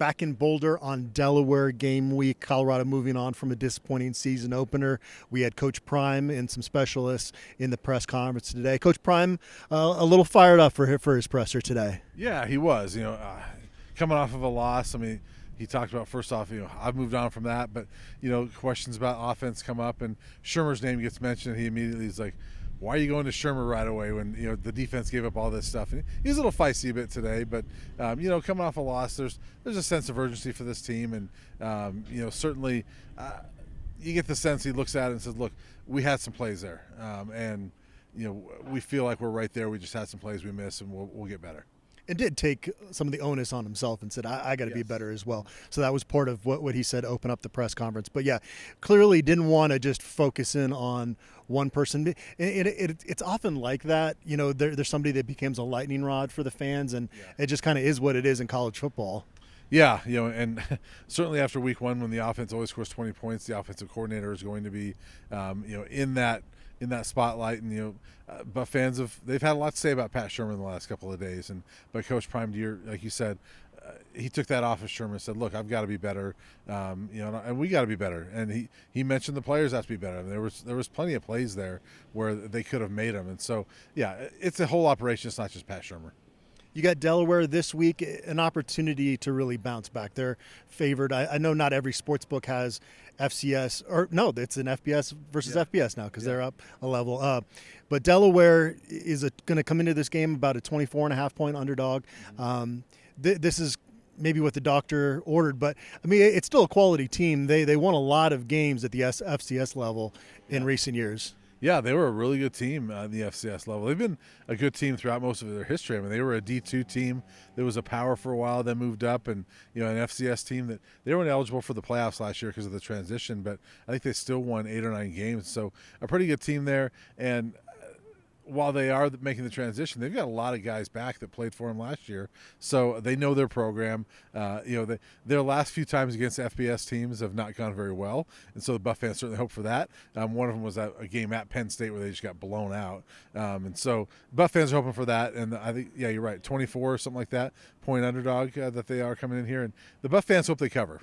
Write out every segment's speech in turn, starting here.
back in Boulder on Delaware game week. Colorado moving on from a disappointing season opener. We had Coach Prime and some specialists in the press conference today. Coach Prime, a little fired up for his presser today. Yeah, he was. Coming off of a loss. I mean, he talked about, first off, I've moved on from that, but questions about offense come up, and Shermer's name gets mentioned. He immediately is like, why are you going to Shermer right away when the defense gave up all this stuff? And he's a little feisty a bit today, but coming off a loss, there's a sense of urgency for this team, and certainly you get the sense he looks at it and says, look, we had some plays there, and we feel like we're right there. We just had some plays we missed, and we'll get better. And did take some of the onus on himself and said, I got to be better as well. So that was part of what he said, open up the press conference. But, yeah, clearly didn't want to just focus in on one person. It's often like that. There's somebody that becomes a lightning rod for the fans, and it just kind of is what it is in college football. Yeah, and certainly after week one, when the offense always scores 20 points, the offensive coordinator is going to be, in that spotlight. And but fans they've had a lot to say about Pat Shermer in the last couple of days. But Coach Prime, like you said, he took that off of Shermer and said, "Look, I've got to be better, and we got to be better." And he mentioned the players have to be better. I mean, there was plenty of plays there where they could have made them. And so, yeah, it's a whole operation. It's not just Pat Shermer. You got Delaware this week, an opportunity to really bounce back. They're favored. I know not every sports book has FCS, or no, it's an FBS versus FBS now because they're up a level. But Delaware is going to come into this game about a 24.5-point underdog. This is maybe what the doctor ordered, but I mean, it's still a quality team. They won a lot of games at the FCS level in recent years. Yeah, they were a really good team at the FCS level. They've been a good team throughout most of their history. I mean, they were a D2 team that was a power for a while, then moved up, and an FCS team that they weren't eligible for the playoffs last year because of the transition, but I think they still won 8 or 9 games. So a pretty good team there. And while they are making the transition, they've got a lot of guys back that played for them last year, so they know their program. Their last few times against FBS teams have not gone very well, and so the Buff fans certainly hope for that. One of them was a game at Penn State where they just got blown out, and so Buff fans are hoping for that. And I think, yeah, you're right, 24 or something like that point underdog that they are coming in here, and the Buff fans hope they cover.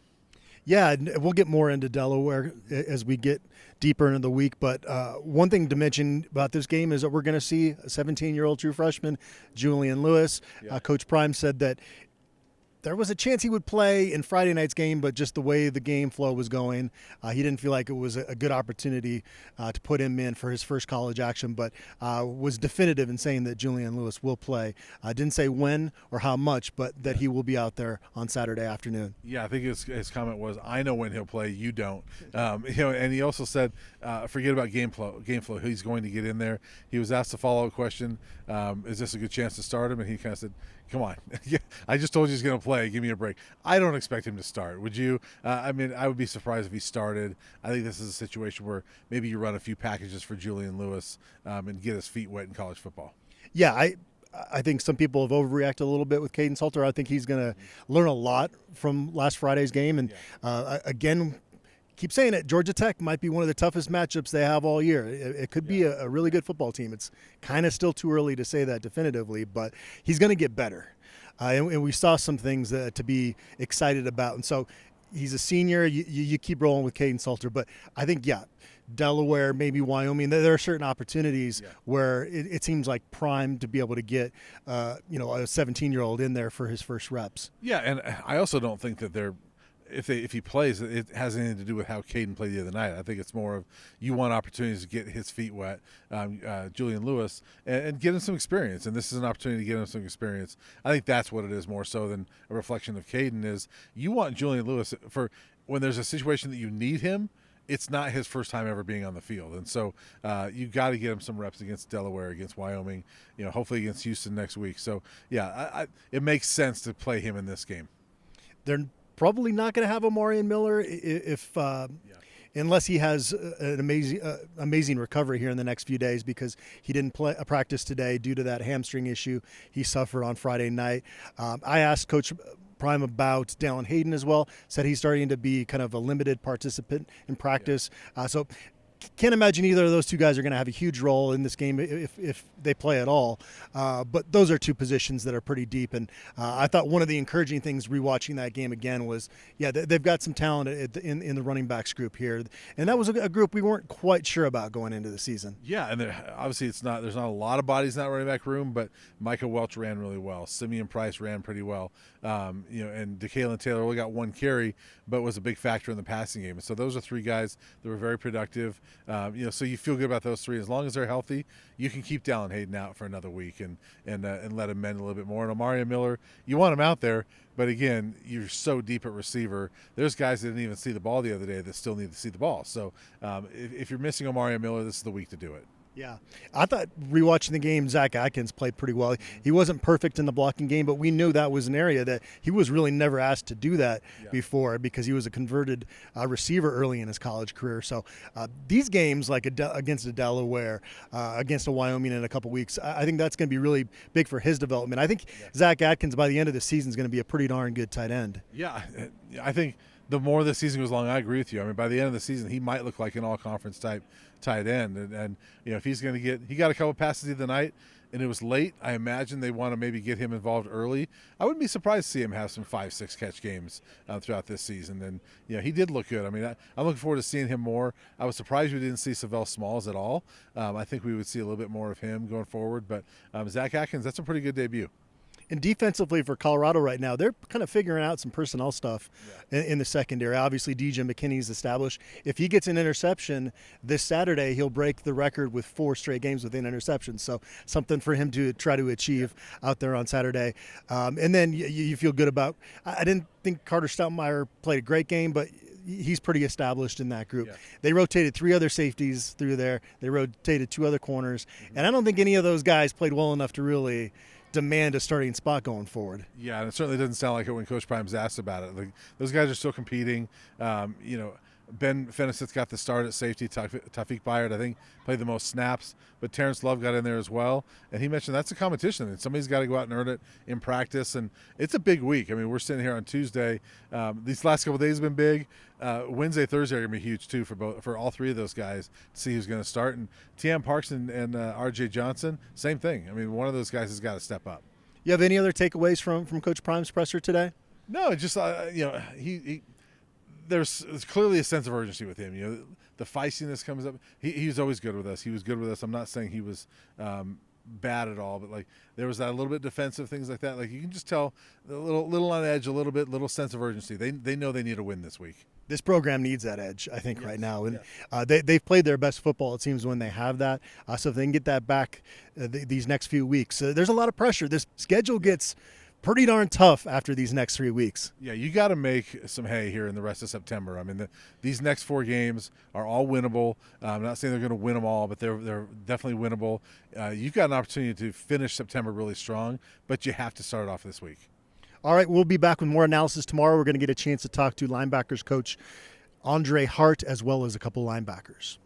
Yeah, we'll get more into Delaware as we get deeper into the week. But one thing to mention about this game is that we're going to see a 17-year-old true freshman, Julian Lewis. Yeah. Coach Prime said that there was a chance he would play in Friday night's game, but just the way the game flow was going, he didn't feel like it was a good opportunity to put him in for his first college action, but was definitive in saying that Julian Lewis will play. Didn't say when or how much, but that he will be out there on Saturday afternoon. Yeah, I think his comment was, "I know when he'll play, you don't." And he also said, "Forget about game flow. He's going to get in there." He was asked a follow-up question: "Is this a good chance to start him?" And he kind of said, "Come on, I just told you he's going to play. Give me a break." I don't expect him to start. Would you? I would be surprised if he started. I think this is a situation where maybe you run a few packages for Julian Lewis and get his feet wet in college football. Yeah, I think some people have overreacted a little bit with Caden Salter. I think he's going to learn a lot from last Friday's game. And again, keep saying it, Georgia Tech might be one of the toughest matchups they have all year. It could be a really good football team. It's kind of still too early to say that definitively, but he's going to get better. And we saw some things to be excited about. And so he's a senior. You keep rolling with Caden Salter. But I think, Delaware, maybe Wyoming, there are certain opportunities where it seems like prime to be able to get a 17-year-old in there for his first reps. Yeah, and I also don't think that if he plays, it has anything to do with how Caden played the other night. I think it's more of you want opportunities to get his feet wet, Julian Lewis, and get him some experience. And this is an opportunity to get him some experience. I think that's what it is more so than a reflection of Caden. Is you want Julian Lewis for when there's a situation that you need him. It's not his first time ever being on the field, and so you got to get him some reps against Delaware, against Wyoming, hopefully against Houston next week. So it makes sense to play him in this game. They're probably not going to have Omarion Miller unless he has an amazing recovery here in the next few days, because he didn't practice today due to that hamstring issue he suffered on Friday night. I asked Coach Prime about Dallin Hayden as well. Said he's starting to be kind of a limited participant in practice. So can't imagine either of those two guys are going to have a huge role in this game if they play at all. But those are two positions that are pretty deep. And I thought one of the encouraging things rewatching that game again was, they've got some talent in the running backs group here. And that was a group we weren't quite sure about going into the season. Yeah, and obviously there's not a lot of bodies in that running back room, but Micah Welch ran really well. Simeon Price ran pretty well. And DeKalen Taylor only got one carry, but was a big factor in the passing game. And so those are three guys that were very productive. So you feel good about those three. As long as they're healthy, you can keep Dallin Hayden out for another week and let him mend a little bit more. And Omari Miller, you want him out there, but again, you're so deep at receiver. There's guys that didn't even see the ball the other day that still need to see the ball. So if you're missing Omari Miller, this is the week to do it. Yeah, I thought rewatching the game, Zach Atkins played pretty well. He wasn't perfect in the blocking game, but we knew that was an area that he was really never asked to do that before because he was a converted receiver early in his college career. So these games, like against a Delaware, against a Wyoming in a couple weeks, I think that's going to be really big for his development. I think Zach Atkins, by the end of the season, is going to be a pretty darn good tight end. Yeah, I think the more the season goes along, I agree with you. I mean, by the end of the season, he might look like an all-conference type tight end. And if he's going to he got a couple passes the other night, and it was late. I imagine they want to maybe get him involved early. I wouldn't be surprised to see him have some 5-6 catch games throughout this season. And he did look good. I mean, I'm looking forward to seeing him more. I was surprised we didn't see Savell Smalls at all. I think we would see a little bit more of him going forward. But Zach Atkins, that's a pretty good debut. And defensively for Colorado right now, they're kind of figuring out some personnel stuff in the secondary. Obviously, DJ McKinney's established. If he gets an interception this Saturday, he'll break the record with 4 straight games within interceptions. So something for him to try to achieve out there on Saturday. And then you feel good about – I didn't think Carter Stoutmeyer played a great game, but he's pretty established in that group. Yeah. They rotated 3 other safeties through there. They rotated 2 other corners. And I don't think any of those guys played well enough to really – demand a starting spot going forward. Yeah, and it certainly doesn't sound like it when Coach Prime's asked about it. Like, those guys are still competing. Ben Fenneseth's got the start at safety. Tawfiq Bayard, I think, played the most snaps, but Terrence Love got in there as well. And he mentioned that's a competition, and somebody's got to go out and earn it in practice. And it's a big week. I mean, we're sitting here on Tuesday. These last couple of days have been big. Wednesday, Thursday are going to be huge too for all 3 of those guys to see who's going to start. And T.M. Parks and R.J. Johnson, same thing. I mean, one of those guys has got to step up. You have any other takeaways from Coach Prime's presser today? No, just there's clearly a sense of urgency with him. The feistiness comes up. He's always good with us. He was good with us. I'm not saying he was bad at all, but like there was that a little bit defensive, things like that. Like you can just tell a little on edge, a little sense of urgency. They know they need a win this week. This program needs that edge, I think, right now. And they've played their best football, it seems, when they have that. So if they can get that back these next few weeks, there's a lot of pressure. This schedule gets pretty darn tough after these next 3 weeks. Yeah, you got to make some hay here in the rest of September. I mean, these next 4 games are all winnable. I'm not saying they're going to win them all, but they're definitely winnable. You've got an opportunity to finish September really strong, but you have to start off this week. All right, we'll be back with more analysis tomorrow. We're going to get a chance to talk to linebackers coach Andre Hart as well as a couple linebackers.